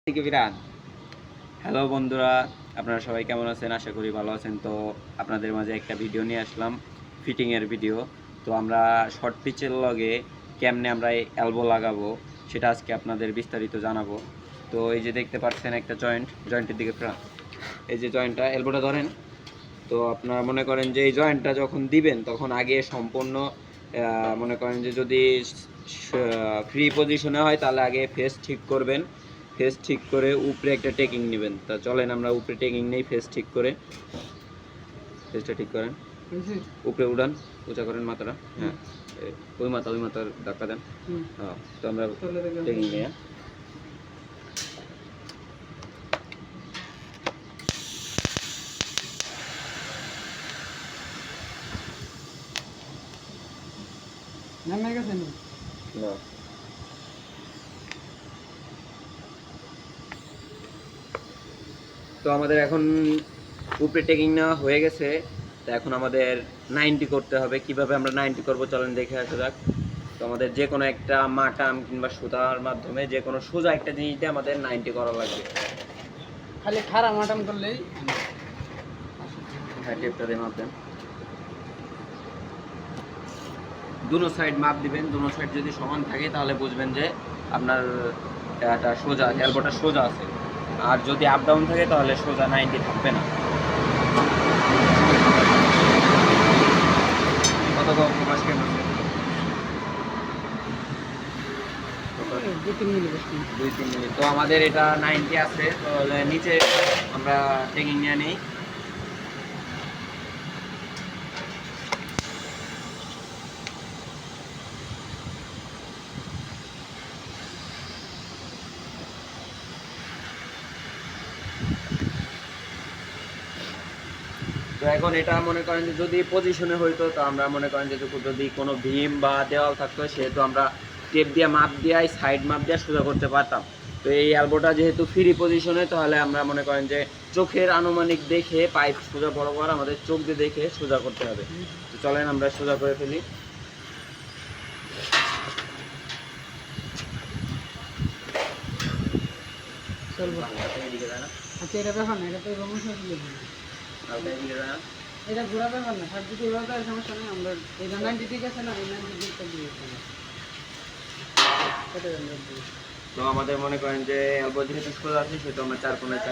থেকে বিরান। হ্যালো বন্ধুরা, আপনারা সবাই কেমন আছেন? আশা করি ভালো আছেন। তো আপনাদের মাঝে একটা ভিডিও নিয়ে আসলাম, ফিটিংয়ের ভিডিও। তো আমরা শর্ট পিচের লগে কেমনে আমরা এলবো লাগাবো সেটা আজকে আপনাদের বিস্তারিত জানাবো। তো এই যে দেখতে পাচ্ছেন একটা জয়েন্টের দিকে এই যে জয়েন্টটা, এলবোটা ধরেন। তো আপনারা মনে করেন যে এই জয়েন্টটা যখন দিবেন তখন আগে সম্পূর্ণ মনে করেন যে যদি ফ্রি পজিশনে হয় তাহলে আগে ফেস ঠিক করবেন। ফেস ঠিক করে উপরে একটা টেকিং নেবেন। তা চলেন আমরা উপরে টেকিং নেই, ফেস ঠিক করে। ফেসটা ঠিক করেন, উপরে উড়ান, উঁচা করেন মাথাটা। হ্যাঁ, ওই মাথার ধাক্কা দেন। হ্যাঁ, তো আমরা টেকিং নিয়ে না। তো আমাদের এখন উপরে টেকিং নেওয়া হয়ে গেছে। তো এখন আমাদের 90 করতে হবে। কিভাবে আমরা 90 করব চলেন দেখে আসা যাক। তো আমাদের যে কোনো একটা মাটাম কিংবা সুতার মাধ্যমে যে কোনো সোজা একটা জিনিস দিয়ে আমাদের 90 করা লাগবে। খালি খাড়া মাটাম করলেই হ্যাঁ, টেপটা দিয়ে মাপ দেন। দুনো সাইড মাপ দিবেন। দুনো সাইড যদি সমান থাকে তাহলে বুঝবেন যে আপনার এটা সোজা, এলবোটা সোজা আছে। আর যদি আপ ডাউন থাকে তাহলে সোজা 90 থাকবে না। কত প্রকাশ কেমন? 2-3 মিনিট 2-3 মিনিট। তো আমাদের এটা 90 আছে। তো নিচে আমরা টেকিং নিয়ে নিই। তো এখন এটা মনে করেন যে যদি পজিশনে হইতো তো আমরা মনে করেন যে যদি কোনো ভীম বা দেওয়াল থাকতো সেহেতু আমরা টেপ দিয়ে মাপ দিয়ে সাইড মাপ দিয়ে সোজা করতে পারতাম। তো এই এলবোটা যেহেতু ফ্রি পজিশনে তাহলে আমরা মনে করেন যে চোখের আনুমানিক দেখে পাইপ সোজা বরাবর আমাদের চোখ দিয়ে দেখে সোজা করতে হবে। তো চলেন আমরা সোজা করে ফেলি। চলবো। আচ্ছা, এটা ব্যাপার না, এটা তো রমেশের এটা ঘোরা ব্যাপার না, সব কিছু ঘোরা দেওয়ার সমস্যা নেই। আমরা এটা 90 ঠিক আছে না, এই 90 ডিগ্রিটা দিয়েছি। তো আমাদের মনে করেন যে এলবো যেহেতু সোজা আছে সেহেতু আমরা 4 কোণে 4